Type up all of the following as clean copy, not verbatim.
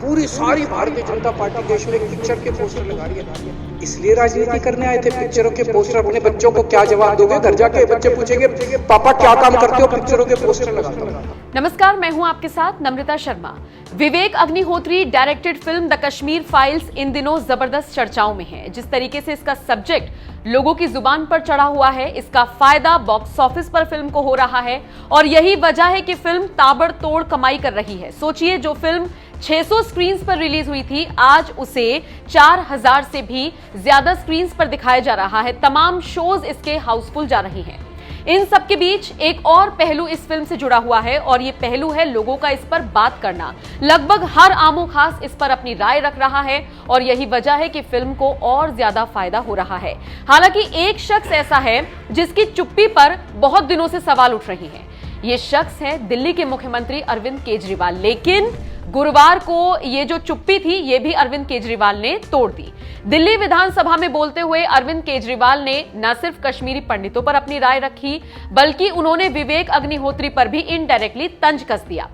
पूरी सारी भारतीय जनता पार्टी देश में एक पिक्चर के पोस्टर लगा रही है। इसलिए राजनीति करने आए थे पिक्चरों के पोस्टर। अपने बच्चों को क्या जवाब दोगे? घर जाके बच्चे पूछेंगे पापा क्या काम करते हो? पिक्चरों के पोस्टर लगाता हूं। नमस्कार, मैं हूं आपके साथ Namrata Sharma. Vivek Agnihotri directed film the Kashmir files इन दिनों जबरदस्त चर्चाओं में है। जिस तरीके से इसका सब्जेक्ट लोगों की जुबान पर चढ़ा हुआ है, इसका फायदा बॉक्स ऑफिस पर फिल्म को हो रहा है और यही वजह है कि फिल्म ताबड़तोड़ कमाई कर रही है। सोचिए, जो फिल्म 600 स्क्रीन्स पर रिलीज हुई थी, आज उसे 4000 से भी ज्यादा स्क्रीन्स पर दिखाया जा रहा है। तमाम शोज इसके हाउसफुल जा रही हैं। इन सब के बीच एक और पहलू इस फिल्म से जुड़ा हुआ है और ये पहलू है लोगों का इस पर बात करना। लगभग हर आमो खास इस पर अपनी राय रख रहा है और यही वजह है कि फिल्म को और ज्यादा फायदा हो रहा है। हालांकि एक शख्स ऐसा है जिसकी चुप्पी पर बहुत दिनों से सवाल उठ रहे हैं। ये शख्स है दिल्ली के मुख्यमंत्री अरविंद केजरीवाल। लेकिन गुरुवार को ये जो चुप्पी थी, ये भी अरविंद केजरीवाल ने तोड़ दी। दिल्ली विधानसभा में बोलते हुए अरविंद केजरीवाल ने न सिर्फ कश्मीरी पंडितों पर अपनी राय रखी, बल्कि उन्होंने विवेक अग्निहोत्री पर भी इनडायरेक्टली तंज कस दिया।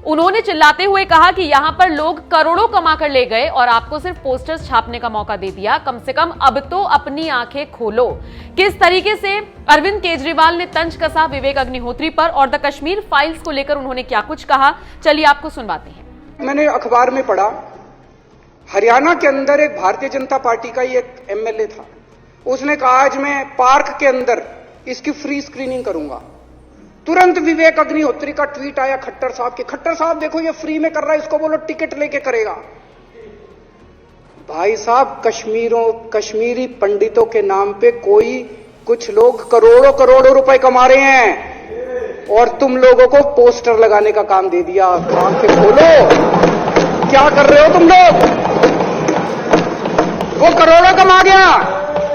उन्होंने चिल्लाते हुए कहा कि यहां पर लोग करोड़ों कमा कर ले गए और आपको सिर्फ पोस्टर्स छापने का मौका दे दिया। कम से कम अब तो अपनी आंखें खोलो। किस तरीके से अरविंद केजरीवाल ने तंज कसा विवेक अग्निहोत्री पर और द कश्मीर फाइल्स को लेकर उन्होंने क्या कुछ कहा, चलिए आपको सुनवाते हैं। मैंने अखबार में पढ़ा, हरियाणा के अंदर एक भारतीय जनता पार्टी का ही एक एमएलए था। उसने कहा आज मैं पार्क के अंदर इसकी फ्री स्क्रीनिंग करूंगा। तुरंत विवेक अग्निहोत्री का ट्वीट आया खट्टर साहब के, खट्टर साहब देखो ये फ्री में कर रहा है, इसको बोलो टिकट लेके करेगा। भाई साहब, कश्मीरी पंडितों के नाम पे कुछ लोग करोड़ों करोड़ों रुपए कमा रहे हैं और तुम लोगों को पोस्टर लगाने का काम दे दिया। आंखें खोलो, क्या कर रहे हो तुम लोग? वो करोड़ों कमा गया,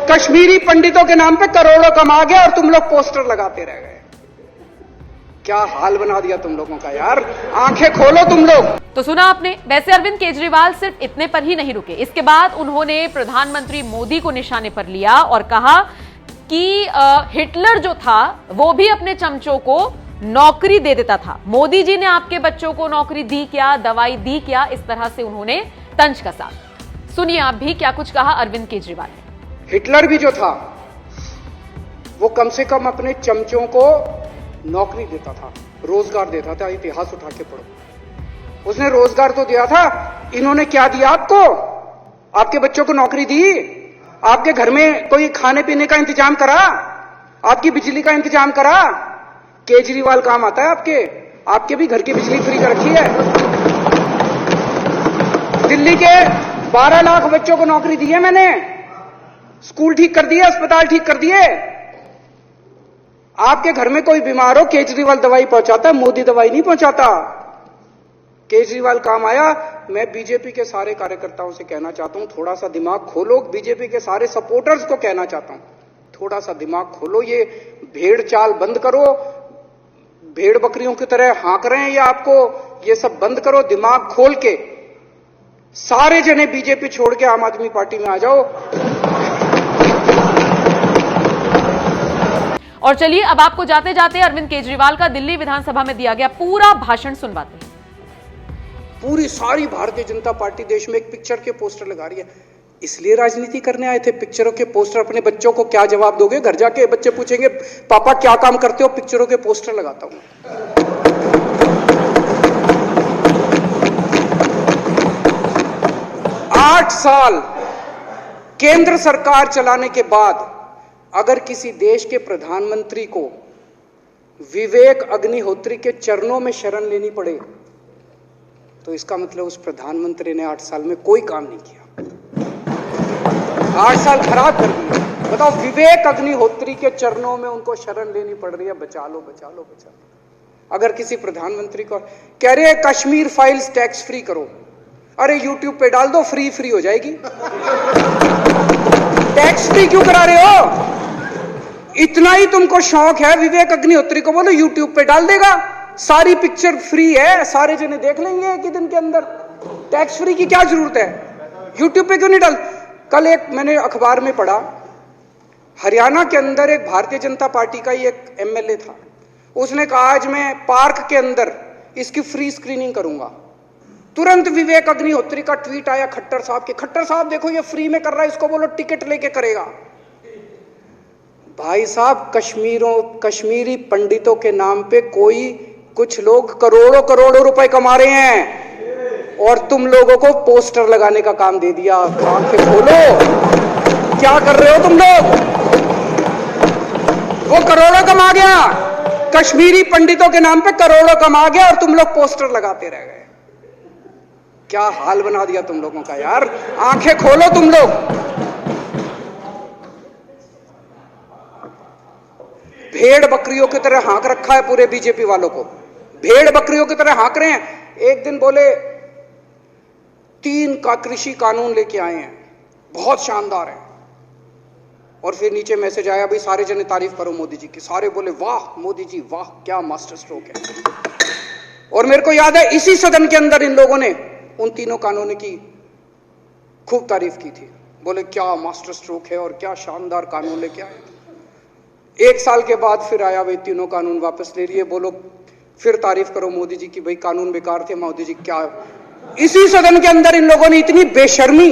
कश्मीरी पंडितों के नाम पे करोड़ों कमा गया और तुम लोग पोस्टर लगाते रह गए। क्या हाल बना दिया तुम लोगों का यार, आंखें खोलो तुम लोग। तो सुना आपने। वैसे अरविंद केजरीवाल सिर्फ इतने पर ही नहीं रुके। इसके बाद उन्होंने प्रधानमंत्री मोदी को निशाने पर लिया और कहा कि हिटलर जो था वो भी अपने चमचों को नौकरी दे देता था। मोदी जी ने आपके बच्चों को नौकरी दी क्या, दवाई दी क्या? इस तरह से उन्होंने तंज कसा। सुनिए आप भी क्या कुछ कहा अरविंद केजरीवाल ने। हिटलर भी जो था वो कम से कम अपने चमचों को नौकरी देता था, रोजगार देता था। इतिहास उठा के पढ़ो, उसने रोजगार तो दिया था। इन्होंने क्या दिया आपको? आपके बच्चों को नौकरी दी? आपके घर में कोई खाने पीने का इंतजाम करा? आपकी बिजली का इंतजाम करा? केजरीवाल काम आता है आपके भी घर की बिजली फ्री कर रखी है। दिल्ली के 12 लाख बच्चों को नौकरी दी है मैंने, स्कूल ठीक कर दिए, अस्पताल ठीक कर दिए। आपके घर में कोई बीमार हो, केजरीवाल दवाई पहुंचाता है, मोदी दवाई नहीं पहुंचाता। केजरीवाल काम आया। मैं बीजेपी के सारे कार्यकर्ताओं से कहना चाहता हूं, थोड़ा सा दिमाग खोलो। बीजेपी के सारे सपोर्टर्स को कहना चाहता हूं, थोड़ा सा दिमाग खोलो। ये भेड़ चाल बंद करो, भेड़ बकरियों की तरह हाँक रहे हैं ये आपको, ये सब बंद करो। दिमाग खोल के सारे जने बीजेपी छोड़ के आम आदमी पार्टी में आ जाओ। और चलिए अब आपको जाते जाते अरविंद केजरीवाल का दिल्ली विधानसभा में दिया गया पूरा भाषण सुनवाते हैं। पूरी सारी भारतीय जनता पार्टी देश में एक पिक्चर के पोस्टर लगा रही है। इसलिए राजनीति करने आए थे पिक्चरों के पोस्टर। अपने बच्चों को क्या जवाब दोगे? घर जाके बच्चे पूछेंगे पापा क्या काम करते हो? पिक्चरों के पोस्टर लगाता हूं। 8 साल केंद्र सरकार चलाने के बाद अगर किसी देश के प्रधानमंत्री को विवेक अग्निहोत्री के चरणों में शरण लेनी पड़े तो इसका मतलब उस प्रधानमंत्री ने 8 साल में कोई काम नहीं किया। 8 साल खराब कर दिए। बताओ, विवेक अग्निहोत्री के चरणों में उनको शरण लेनी पड़ रही है, बचा लो बचा लो बचा लो। अगर किसी प्रधानमंत्री को कह रहे हैं कश्मीर फाइल्स टैक्स फ्री करो, अरे यूट्यूब पे डाल दो, फ्री हो जाएगी। टैक्स फ्री क्यों करा रहे हो? इतना ही तुमको शौक है, विवेक अग्निहोत्री को बोलो यूट्यूब पे डाल देगा, सारी पिक्चर फ्री है, सारे जने देख लेंगे एक ही दिन के अंदर। टैक्स फ्री की क्या जरूरत है? यूट्यूब पे क्यों नहीं डाल? कल एक मैंने अखबार में पढ़ा, हरियाणा के अंदर एक भारतीय जनता पार्टी का ही एक एमएलए था। उसने कहा आज मैं पार्क के अंदर इसकी फ्री स्क्रीनिंग करूंगा। तुरंत विवेक अग्निहोत्री का ट्वीट आया खट्टर साहब के, खट्टर साहब देखो ये फ्री में कर रहा है, इसको बोलो टिकट लेके करेगा। भाई साहब कश्मीरी पंडितों के नाम पे कुछ लोग करोड़ों करोड़ों रुपए कमा रहे हैं और तुम लोगों को पोस्टर लगाने का काम दे दिया। आंखें खोलो, क्या कर रहे हो तुम लोग? वो करोड़ों कमा गया, कश्मीरी पंडितों के नाम पे करोड़ों कमा गया और तुम लोग पोस्टर लगाते रह गए। क्या हाल बना दिया तुम लोगों का यार, आंखें खोलो तुम लोग। भेड़ बकरियों की तरह हाँक रखा है पूरे बीजेपी वालों को, भेड़ बकरियों की तरह हाँक रहे हैं। एक दिन बोले 3 का कृषि कानून लेके आए हैं, बहुत शानदार है, और फिर नीचे मैसेज आया भाई सारे जने तारीफ करो मोदी जी की। सारे बोले वाह मोदी जी वाह, क्या मास्टर स्ट्रोक है। और मेरे को याद है इसी सदन के अंदर इन लोगों ने उन 3 कानूनों की खूब तारीफ की थी, बोले क्या मास्टर स्ट्रोक है और क्या शानदार कानून लेके आए। 1 साल के बाद फिर आया भाई 3 कानून वापस ले लिए, बोलो फिर तारीफ करो मोदी जी की, भाई कानून बेकार थे मोदी जी। क्या इसी सदन के अंदर इन लोगों ने इतनी बेशर्मी,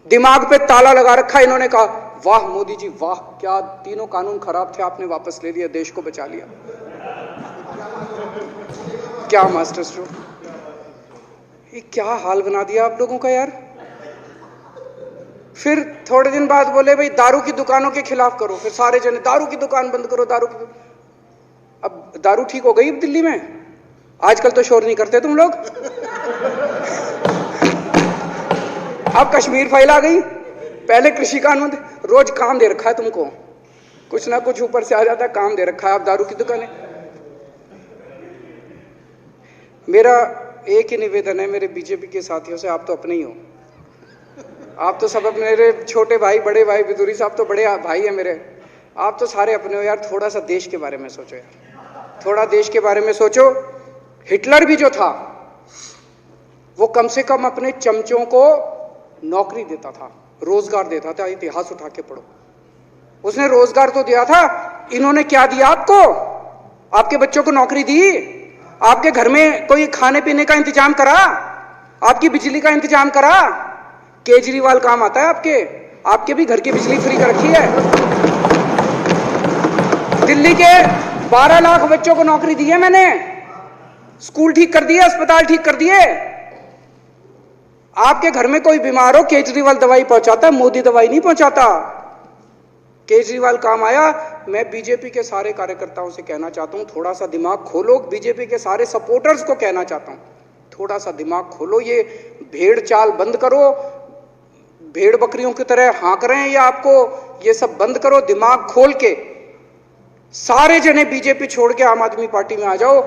दिमाग पे ताला लगा रखा, इन्होंने कहा वाह मोदी जी वाह, क्या 3 कानून खराब थे आपने वापस ले लिया, देश को बचा लिया। क्या मास्टर स्ट्रोक, ये क्या हाल बना दिया आप लोगों का यार। फिर थोड़े दिन बाद बोले भाई दारू की दुकानों के खिलाफ करो, फिर सारे जने दारू की दुकान बंद करो, दारू की। अब दारू ठीक हो गई दिल्ली में, आजकल तो शोर नहीं करते तुम लोग। अब कश्मीर फाइल आ गई, पहले कृषि कानून, रोज काम दे रखा है तुमको, कुछ ना कुछ ऊपर से आ जाता है, काम दे रखा है। अब दारू की दुकानें। मेरा एक ही निवेदन है मेरे बीजेपी के साथियों से, आप तो अपने ही हो, आप तो सब अपने, मेरे छोटे भाई बड़े भाई बिदुरी साहब तो बड़े भाई है मेरे, आप तो सारे अपने हो यार। थोड़ा सा देश के बारे में सोचो यार, थोड़ा देश के बारे में सोचो। हिटलर भी जो था वो कम से कम अपने चमचों को नौकरी देता था, रोजगार देता था। इतिहास उठा के पढ़ो, उसने रोजगार तो दिया था। इन्होंने क्या दिया आपको? आपके बच्चों को नौकरी दी, आपके घर में कोई खाने पीने का इंतजाम करा, आपकी बिजली का इंतजाम करा। केजरीवाल काम आता है आपके भी घर की बिजली फ्री कर रखी है। दिल्ली के 12 लाख बच्चों को नौकरी दी है मैंने, स्कूल ठीक कर दिए, अस्पताल ठीक कर दिए। आपके घर में कोई बीमार हो, केजरीवाल दवाई पहुंचाता है, मोदी दवाई नहीं पहुंचाता। केजरीवाल काम आया। मैं बीजेपी के सारे कार्यकर्ताओं से कहना चाहता हूं, थोड़ा सा दिमाग खोलो। बीजेपी के सारे सपोर्टर्स को कहना चाहता हूं, थोड़ा सा दिमाग खोलो। ये भेड़ चाल बंद करो, भेड़ बकरियों की तरह हाँक रहे हैं ये आपको, ये सब बंद करो। दिमाग खोल के सारे जने बीजेपी छोड़ के आम आदमी पार्टी में आ जाओ।